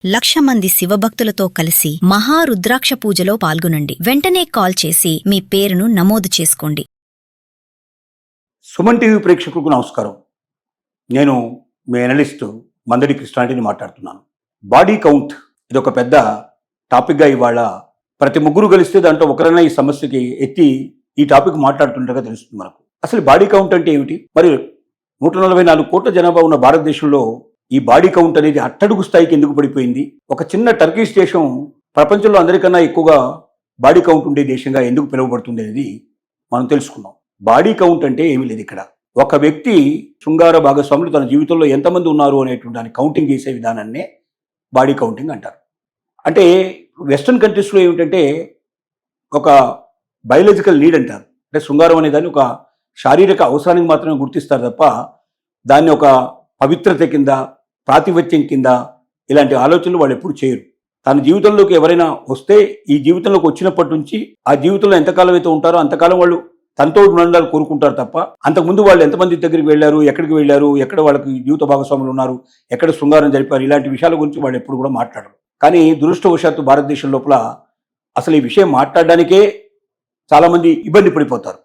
1,00,000 మంది శివభక్తులతో కలిసి మహారుద్రాక్ష పూజలో పాల్గొనండి. వెంటనే కాల్ చేసి మీ పేరును నమోదు చేసుకోండి. సుమన్ టీవీ ప్రేక్షకులకు నమస్కారం. నేను మీ అనలిస్ట్ మందడి కృష్ణారెడ్డిని మాట్లాడుతున్నాను. బాడీ కౌంట్ ఇదొక పెద్ద టాపిక్గా ఇవాళ ప్రతి ముగ్గురు కలిస్తే దాంట్లో ఒకరైనా ఈ సమస్యకి ఎత్తి ఈ టాపిక్ మాట్లాడుతుండగా తెలుస్తుంది మనకు. అసలు బాడీ కౌంట్ అంటే ఏమిటి? మరి 144 కోట్ల జనాభా ఉన్న భారతదేశంలో ఈ బాడీ కౌంట్ అనేది అట్టడుగు స్థాయికి ఎందుకు పడిపోయింది? ఒక చిన్న టర్కిష్ దేశం ప్రపంచంలో అందరికన్నా ఎక్కువగా బాడీ కౌంట్ ఉండే దేశంగా ఎందుకు పిలువబడుతుంది అనేది మనం తెలుసుకున్నాం. బాడీ కౌంట్ అంటే ఏమీ లేదు. ఇక్కడ ఒక వ్యక్తి శృంగార భాగస్వాములు తన జీవితంలో ఎంతమంది ఉన్నారు అనేటువంటి దాన్ని కౌంటింగ్ చేసే విధానాన్నే బాడీ కౌంటింగ్ అంటారు. అంటే వెస్ట్రన్ కంట్రీస్లో ఏమిటంటే ఒక బయోలాజికల్ నీడ్ అంటారు. అంటే శృంగారం అనే దాన్ని ఒక శారీరక అవసరానికి మాత్రమే గుర్తిస్తారు తప్ప దాన్ని ఒక పవిత్రత కింద, ప్రాతిపత్యం కింద ఇలాంటి ఆలోచనలు వాళ్ళు ఎప్పుడు చేయరు. తన జీవితంలోకి ఎవరైనా వస్తే ఈ జీవితంలోకి వచ్చినప్పటి నుంచి ఆ జీవితంలో ఎంతకాలం అయితే ఉంటారో అంతకాలం వాళ్ళు తనతో ఉండాలని కోరుకుంటారు తప్ప అంతకుముందు వాళ్ళు ఎంతమంది దగ్గరికి వెళ్ళారు, ఎక్కడికి వెళ్ళారు, ఎక్కడ వాళ్ళకి జీవిత భాగస్వాములు ఉన్నారు, ఎక్కడ శృంగారం జరిపారు, ఇలాంటి విషయాల గురించి వాళ్ళు ఎప్పుడు కూడా మాట్లాడరు. కానీ దురదృష్టవశాత్తు భారతదేశం లోపల అసలు ఈ విషయం మాట్లాడడానికే చాలామంది ఇబ్బంది పడిపోతారు.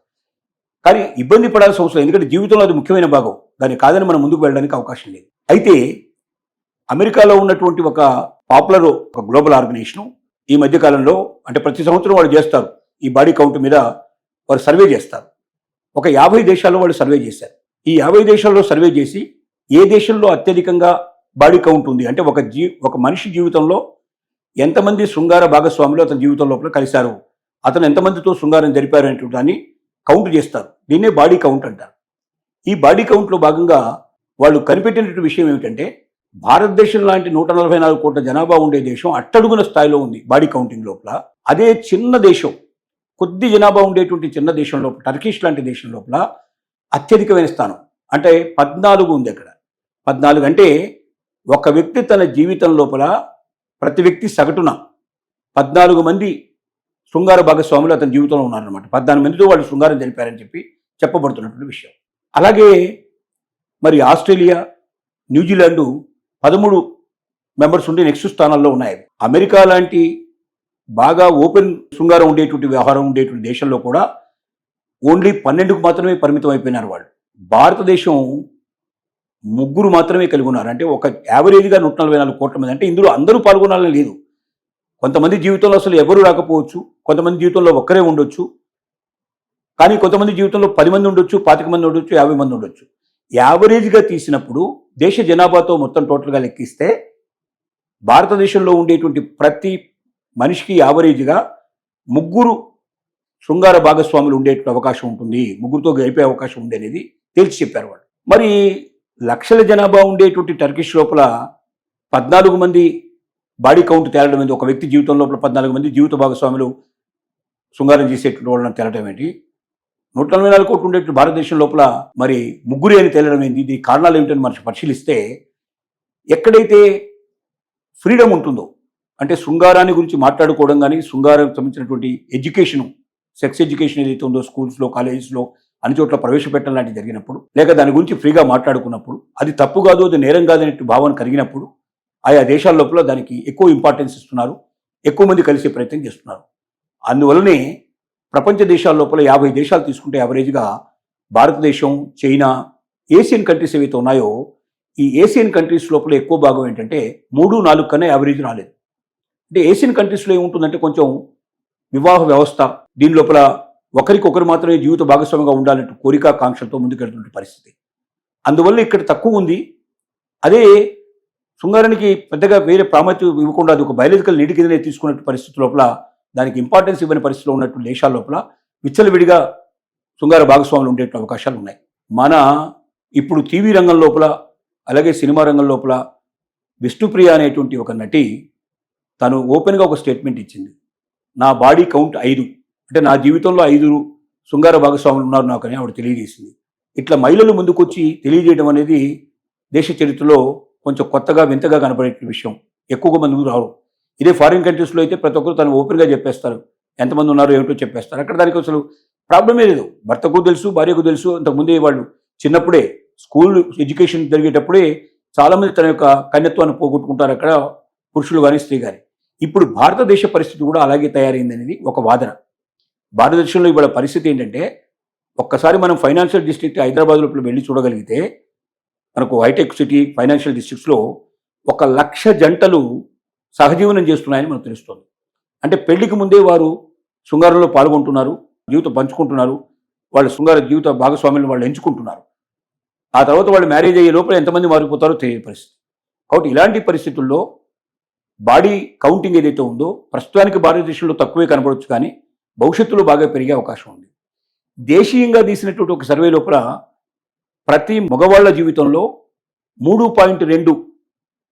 కానీ ఇబ్బంది పడాల్సిన అవసరం, ఎందుకంటే జీవితంలో అది ముఖ్యమైన భాగం. దాన్ని కాదని మనం ముందుకు వెళ్ళడానికి అవకాశం లేదు. అయితే అమెరికాలో ఉన్నటువంటి ఒక పాపులర్ ఒక గ్లోబల్ ఆర్గనైజేషన్ ఈ మధ్యకాలంలో, అంటే ప్రతి సంవత్సరం వాళ్ళు చేస్తారు, ఈ బాడీ కౌంట్ మీద వారు సర్వే చేస్తారు. ఒక 50 దేశాల్లో వాళ్ళు సర్వే చేశారు. ఈ 50 దేశాల్లో సర్వే చేసి ఏ దేశంలో అత్యధికంగా బాడీ కౌంట్ ఉంది, అంటే ఒక మనిషి జీవితంలో ఎంతమంది శృంగార భాగస్వాములు అతని జీవితం లోపల కలిశారు, అతను ఎంతమందితో శృంగారం జరిపారు అనేటువంటి దాన్ని కౌంట్ చేస్తారు. దీన్నే బాడీ కౌంట్ అంటారు. ఈ బాడీ కౌంట్లో భాగంగా వాళ్ళు కనిపెట్టినటువంటి విషయం ఏమిటంటే భారతదేశం లాంటి 144 కోట్ల జనాభా ఉండే దేశం అట్టడుగున స్థాయిలో ఉంది బాడీ కౌంటింగ్ లోపల. అదే చిన్న దేశం, కొద్ది జనాభా ఉండేటువంటి చిన్న దేశం లోపల, టర్కిష్ లాంటి దేశం లోపల అత్యధికమైన స్థానం అంటే 14 ఉంది. అక్కడ 14 అంటే ఒక వ్యక్తి తన జీవితం లోపల ప్రతి వ్యక్తి సగటున 14 మంది శృంగార భాగస్వాములు అతని జీవితంలో ఉన్నారనమాట. 14 మందితో వాళ్ళు శృంగారం జరిపారని చెప్పి చెప్పబడుతున్నటువంటి విషయం. అలాగే మరి ఆస్ట్రేలియా, న్యూజిలాండ్ 13 మెంబర్స్ ఉండి నెక్స్ట్ స్థానాల్లో ఉన్నాయి. అమెరికా లాంటి బాగా ఓపెన్ శృంగారం ఉండేటువంటి వ్యవహారం ఉండేటువంటి దేశంలో కూడా ఓన్లీ 12కు మాత్రమే పరిమితం అయిపోయినారు వాళ్ళు. భారతదేశం 3 మాత్రమే కలిగి ఉన్నారు. అంటే ఒక యావరేజ్గా 144 కోట్ల మంది. అంటే ఇందులో అందరూ పాల్గొనాలని లేదు. కొంతమంది జీవితంలో అసలు ఎవరు రాకపోవచ్చు, కొంతమంది జీవితంలో ఒక్కరే ఉండొచ్చు, కానీ కొంతమంది జీవితంలో 10 మంది ఉండొచ్చు, 25 మంది ఉండొచ్చు, 50 మంది ఉండొచ్చు. యావరేజ్గా తీసినప్పుడు దేశ జనాభాతో మొత్తం టోటల్గా లెక్కిస్తే భారతదేశంలో ఉండేటువంటి ప్రతి మనిషికి యావరేజ్గా 3 శృంగార భాగస్వాములు ఉండేటువంటి అవకాశం ఉంటుంది, 3తో గడిపే అవకాశం ఉంది అనేది తేల్చి చెప్పారు వాళ్ళు. మరి లక్షల జనాభా ఉండేటువంటి టర్కిష్ లోపల 14 మంది బాడీ కౌంట్ తేలడం ఏంటి? ఒక వ్యక్తి జీవితం లోపల 14 మంది జీవిత భాగస్వాములు శృంగారం చేసేటువంటి వాళ్ళని తేలడం ఏంటి? 144 కోట్లు ఉండేటువంటి భారతదేశం లోపల మరి 3 అని తేలడం ఏంటి? ఇది కారణాలు ఏమిటని మనం పరిశీలిస్తే ఎక్కడైతే ఫ్రీడమ్ ఉంటుందో, అంటే శృంగారాన్ని గురించి మాట్లాడుకోవడం కానీ, శృంగారం సంబంధించినటువంటి ఎడ్యుకేషన్, సెక్స్ ఎడ్యుకేషన్ ఏదైతే ఉందో స్కూల్స్లో, కాలేజెస్లో అన్ని చోట్ల ప్రవేశపెట్టడం లాంటివి జరిగినప్పుడు, లేక దాని గురించి ఫ్రీగా మాట్లాడుకున్నప్పుడు, అది తప్పు కాదు, అది నేరం కాదనే భావన కలిగినప్పుడు ఆయా దేశాల లోపల దానికి ఎక్కువ ఇంపార్టెన్స్ ఇస్తున్నారు, ఎక్కువ మంది కలిసే ప్రయత్నం చేస్తున్నారు. అందువల్లనే ప్రపంచ దేశాల లోపల 50 దేశాలు తీసుకుంటే యావరేజ్గా భారతదేశం, చైనా, ఏషియన్ కంట్రీస్ ఏవైతే ఉన్నాయో ఈ ఏషియన్ కంట్రీస్ లోపల ఎక్కువ భాగం ఏంటంటే 3-4 కన్నా యావరేజ్ రాలేదు. అంటే ఏషియన్ కంట్రీస్లో ఏముంటుందంటే కొంచెం వివాహ వ్యవస్థ, దీని లోపల ఒకరికొకరు మాత్రమే జీవిత భాగస్వామిగా ఉండాలంటూ కోరిక, కాంక్షలతో ముందుకెళ్తున్న పరిస్థితి. అందువల్ల ఇక్కడ తక్కువ ఉంది. అదే శృంగారానికి పెద్దగా వేరే ప్రాముఖ్యత ఇవ్వకుండా అది ఒక బయాలజికల్ నీటి కిందనే తీసుకున్న పరిస్థితి లోపల, దానికి ఇంపార్టెన్స్ ఇవ్వని పరిస్థితిలో ఉన్నటువంటి దేశాల లోపల విచ్చలవిడిగా శృంగార భాగస్వాములు ఉండే అవకాశాలు ఉన్నాయి. మన ఇప్పుడు టీవీ రంగం లోపల, అలాగే సినిమా రంగం లోపల విష్ణుప్రియ అనేటువంటి ఒక నటి తను ఓపెన్గా ఒక స్టేట్మెంట్ ఇచ్చింది. నా బాడీ కౌంట్ 5, అంటే నా జీవితంలో 5 శృంగార భాగస్వాములు ఉన్నారు నాకు అని ఆవిడ తెలియజేసింది. ఇట్లా మహిళలు ముందుకొచ్చి తెలియజేయడం అనేది దేశ చరిత్రలో కొంచెం కొత్తగా, వింతగా కనపడే విషయం. ఎక్కువగా మంది రావు. ఇదే ఫారిన్ కంట్రీస్లో అయితే ప్రతి ఒక్కరు తను ఓపెన్గా చెప్పేస్తారు, ఎంతమంది ఉన్నారు ఏమిటో చెప్పేస్తారు. అక్కడ దానికి అసలు ప్రాబ్లమే లేదు. భర్తకు తెలుసు, భార్యకు తెలుసు. అంతకుముందే వాళ్ళు చిన్నప్పుడే స్కూల్ ఎడ్యుకేషన్ జరిగేటప్పుడే చాలామంది తన యొక్క కన్యత్వాన్ని పోగొట్టుకుంటారు. అక్కడ పురుషులు కానీ స్త్రీ కానీ. ఇప్పుడు భారతదేశ పరిస్థితి కూడా అలాగే తయారైందనేది ఒక వాదన. భారతదేశంలో ఇవాళ పరిస్థితి ఏంటంటే, ఒక్కసారి మనం ఫైనాన్షియల్ డిస్ట్రిక్ట్ హైదరాబాద్లో వెళ్ళి చూడగలిగితే, మనకు హైటెక్ సిటీ ఫైనాన్షియల్ డిస్ట్రిక్ట్స్లో 1,00,000 జంటలు సహజీవనం చేస్తున్నాయని మనకు తెలుస్తుంది. అంటే పెళ్లికి ముందే వారు శృంగారంలో పాల్గొంటున్నారు, జీవితం పంచుకుంటున్నారు, వాళ్ళ శృంగార జీవిత భాగస్వామ్యాలను వాళ్ళు ఎంచుకుంటున్నారు. ఆ తర్వాత వాళ్ళు మ్యారేజ్ అయ్యే లోపల ఎంతమంది మారిపోతారో తెలియని పరిస్థితి. కాబట్టి ఇలాంటి పరిస్థితుల్లో బాడీ కౌంటింగ్ ఏదైతే ఉందో ప్రస్తుతానికి భారతదేశంలో తక్కువే కనబడవచ్చు, కానీ భవిష్యత్తులో బాగా పెరిగే అవకాశం ఉంది. దేశీయంగా తీసినటువంటి ఒక సర్వే లోపల ప్రతి మగవాళ్ల జీవితంలో 3.2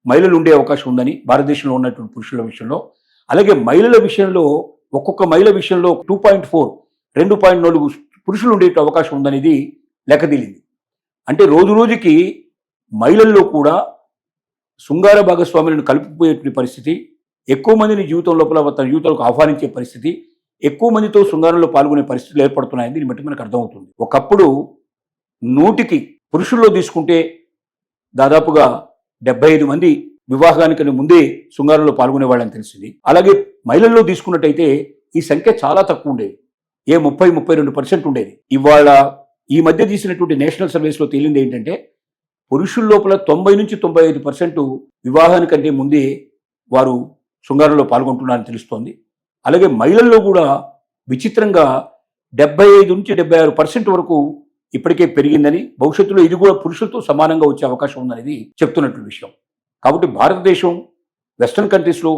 మహిళలు ఉండే అవకాశం ఉందని భారతదేశంలో ఉన్నటువంటి పురుషుల విషయంలో, అలాగే మహిళల విషయంలో ఒక్కొక్క మహిళ విషయంలో 2.4 2.4 పురుషులు ఉండే అవకాశం ఉందనేది లెక్కతీలింది. అంటే రోజు రోజుకి మహిళల్లో కూడా శృంగార భాగస్వాములను కలుపుకుపోయేటువంటి పరిస్థితి, ఎక్కువ మందిని జీవితం లోపల తన జీవితంలోకి ఆహ్వానించే పరిస్థితి, ఎక్కువ మందితో శృంగారంలో పాల్గొనే పరిస్థితులు ఏర్పడుతున్నాయని దీన్ని బట్టి మనకు అర్థమవుతుంది. ఒకప్పుడు 100కి పురుషుల్లో తీసుకుంటే దాదాపుగా 75 మంది వివాహానికి ముందే శృంగారంలో పాల్గొనే వాళ్ళని తెలిసింది. అలాగే మహిళల్లో తీసుకున్నట్టయితే ఈ సంఖ్య చాలా తక్కువ ఉండేది, 30-32% ఉండేది. ఇవాళ ఈ మధ్య తీసినటువంటి నేషనల్ సర్వేస్లో తేలింది ఏంటంటే, పురుషుల లోపల 90-95% వివాహానికంటే ముందే వారు శృంగారంలో పాల్గొంటున్నారని తెలుస్తోంది. అలాగే మహిళల్లో కూడా విచిత్రంగా 75-76% వరకు ఇప్పటికే పెరిగిందని, భవిష్యత్తులో ఇది కూడా పురుషులతో సమానంగా వచ్చే అవకాశం ఉందనేది చెప్తున్నట్టు విషయం. కాబట్టి భారతదేశం వెస్ట్రన్ కంట్రీస్లో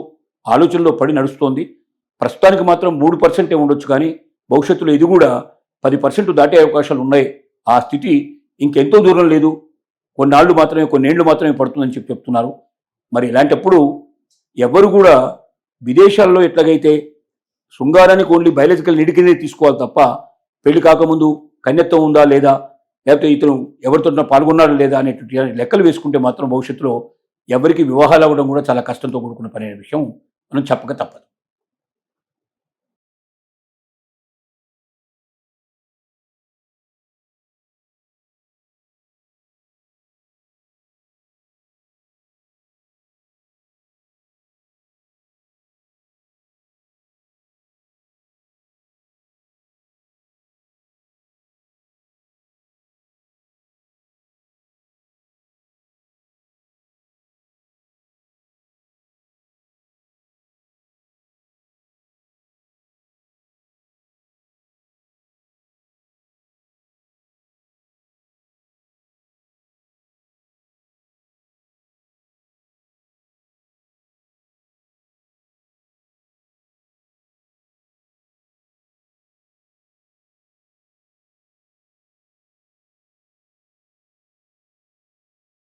ఆలోచనలో పడి నడుస్తోంది. ప్రస్తుతానికి మాత్రం 3% ఉండొచ్చు, కానీ భవిష్యత్తులో ఇది కూడా 10% దాటే అవకాశాలు ఉన్నాయి. ఆ స్థితి ఇంకెంతో దూరం లేదు, కొన్నేళ్లు మాత్రమే పడుతుందని చెప్తున్నారు. మరి ఇలాంటప్పుడు ఎవరు కూడా విదేశాల్లో ఎట్లాగైతే శృంగారానికి ఓన్లీ బయాలజికల్ నీడ్ కిందే తీసుకోవాలి తప్ప, పెళ్లి కాకముందు కన్యత్వం ఉందా లేదా, లేకపోతే ఇతను ఎవరితో పాల్గొన్నాడా లేదా అనేటువంటి లెక్కలు వేసుకుంటే మాత్రం భవిష్యత్తులో ఎవరికి వివాహాలు అవ్వడం కూడా చాలా కష్టంతో కూడుకున్న పని అనే విషయం మనం చెప్పక తప్పదు.